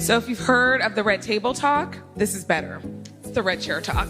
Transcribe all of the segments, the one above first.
So if you've heard of the red table talk, this is better. It's the red chair talk.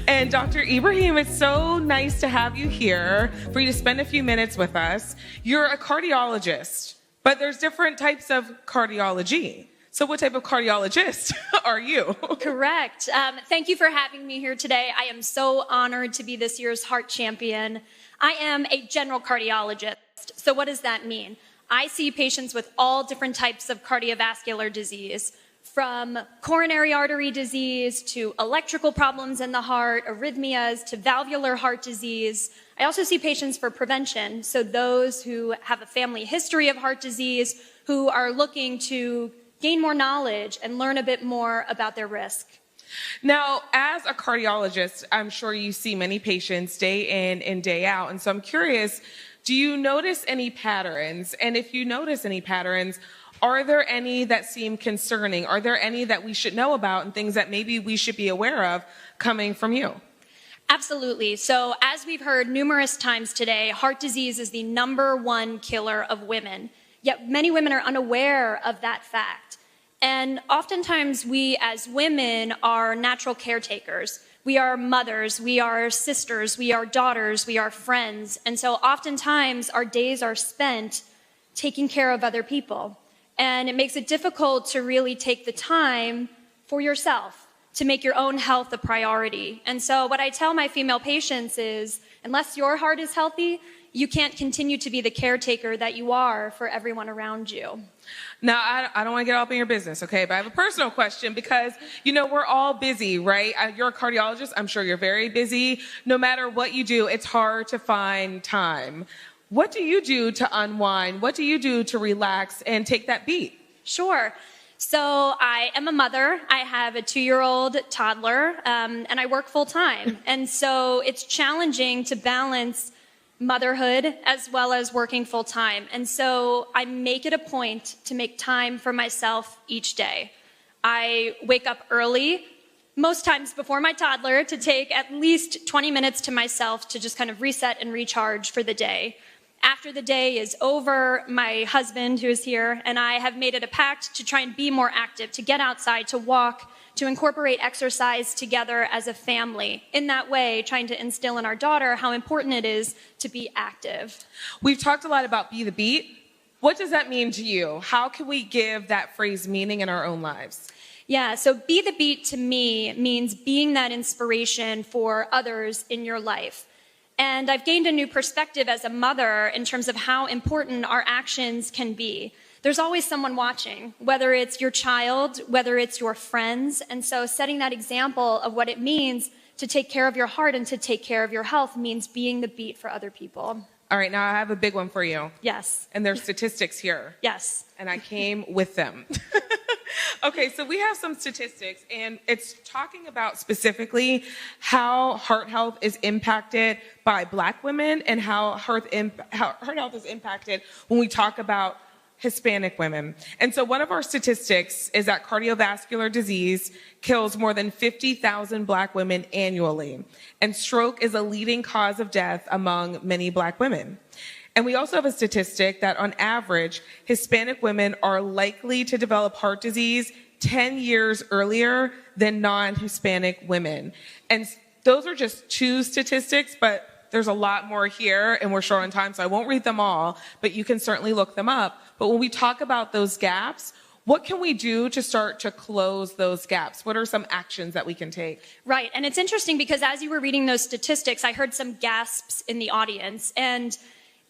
And Dr. Ibrahim, it's so nice to have you here, for you to spend a few minutes with us. You're a cardiologist, but there's different types of cardiology. So what type of cardiologist are you? Correct. Thank you for having me here today. I am so honored to be this year's heart champion. I am a general cardiologist. So what does that mean? I see patients with all different types of cardiovascular disease, from coronary artery disease to electrical problems in the heart, arrhythmias to valvular heart disease. I also see patients for prevention, so those who have a family history of heart disease, who are looking to gain more knowledge and learn a bit more about their risk. Now, as a cardiologist, I'm sure you see many patients day in and day out, and so I'm curious, do you notice any patterns? And if you notice any patterns, are there any that seem concerning? Are there any that we should know about and things that maybe we should be aware of coming from you? Absolutely. So as we've heard numerous times today, heart disease is the #1 killer of women. Yet many women are unaware of that fact. And oftentimes we as women are natural caretakers. We are mothers, we are sisters, we are daughters, we are friends. And so oftentimes our days are spent taking care of other people. And it makes it difficult to really take the time for yourself, to make your own health a priority. And so what I tell my female patients is, unless your heart is healthy, you can't continue to be the caretaker that you are for everyone around you. Now, I don't want to get up in your business, okay? But I have a personal question because, we're all busy, right? You're a cardiologist. I'm sure you're very busy. No matter what you do, it's hard to find time. What do you do to unwind? What do you do to relax and take that beat? Sure. So I am a mother. I have a 2-year-old toddler, and I work full time. And so it's challenging to balance motherhood as well as working full time. And so I make it a point to make time for myself each day. I wake up early, most times before my toddler, to take at least 20 minutes to myself to just kind of reset and recharge for the day. After the day is over, my husband, who is here, and I have made it a pact to try and be more active, to get outside, to walk, to incorporate exercise together as a family. In that way, trying to instill in our daughter how important it is to be active. We've talked a lot about be the beat. What does that mean to you? How can we give that phrase meaning in our own lives? Yeah, so be the beat to me means being that inspiration for others in your life. And I've gained a new perspective as a mother in terms of how important our actions can be. There's always someone watching, whether it's your child, whether it's your friends. And so setting that example of what it means to take care of your heart and to take care of your health means being the beat for other people. All right, now I have a big one for you. Yes. And there's statistics here. Yes. And I came with them. Okay, so we have some statistics, and it's talking about specifically how heart health is impacted by Black women and how heart health is impacted when we talk about Hispanic women. And so one of our statistics is that cardiovascular disease kills more than 50,000 Black women annually, and stroke is a leading cause of death among many Black women. And we also have a statistic that on average, Hispanic women are likely to develop heart disease 10 years earlier than non-Hispanic women. And those are just 2 statistics, but there's a lot more here, and we're short on time, so I won't read them all, but you can certainly look them up. But when we talk about those gaps, what can we do to start to close those gaps? What are some actions that we can take? Right, and it's interesting because as you were reading those statistics, I heard some gasps in the audience, and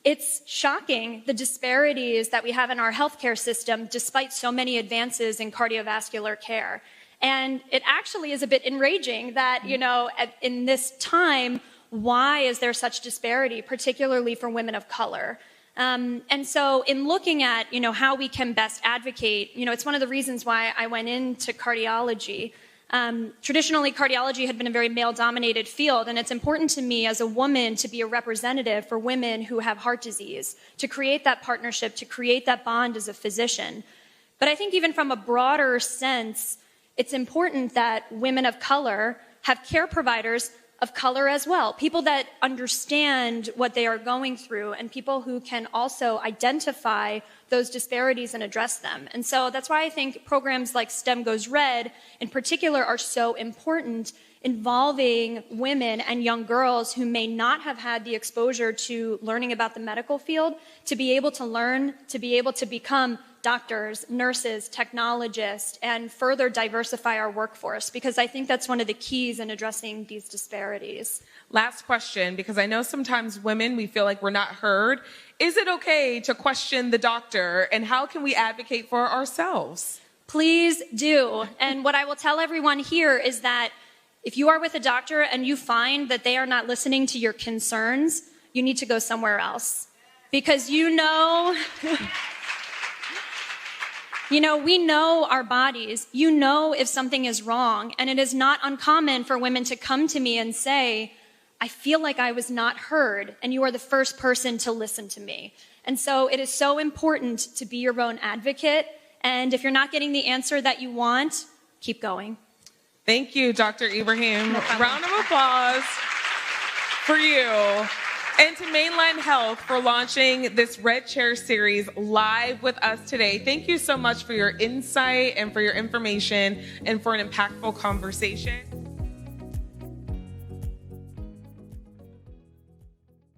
it's shocking, the disparities that we have in our healthcare system despite so many advances in cardiovascular care. And it actually is a bit enraging that, in this time, why is there such disparity, particularly for women of color? And so in looking at, how we can best advocate, it's one of the reasons why I went into cardiology. Traditionally, cardiology had been a very male-dominated field, and it's important to me as a woman to be a representative for women who have heart disease, to create that partnership, to create that bond as a physician. But I think even from a broader sense, it's important that women of color have care providers of color as well, people that understand what they are going through, and people who can also identify those disparities and address them. And so that's why I think programs like STEM Goes Red in particular are so important, involving women and young girls who may not have had the exposure to learning about the medical field, to be able to learn, to be able to become doctors, nurses, technologists, and further diversify our workforce, because I think that's one of the keys in addressing these disparities. Last question, because I know sometimes women, we feel like we're not heard. Is it okay to question the doctor, and how can we advocate for ourselves? Please do. And what I will tell everyone here is that if you are with a doctor and you find that they are not listening to your concerns, you need to go somewhere else. Because we know our bodies. You know if something is wrong. And it is not uncommon for women to come to me and say, I feel like I was not heard, and you are the first person to listen to me. And so it is so important to be your own advocate. And if you're not getting the answer that you want, keep going. Thank you, Dr. Ibrahim. No problem. Round of applause for you. And to Mainline Health for launching this Red Chair series live with us today. Thank you so much for your insight and for your information and for an impactful conversation.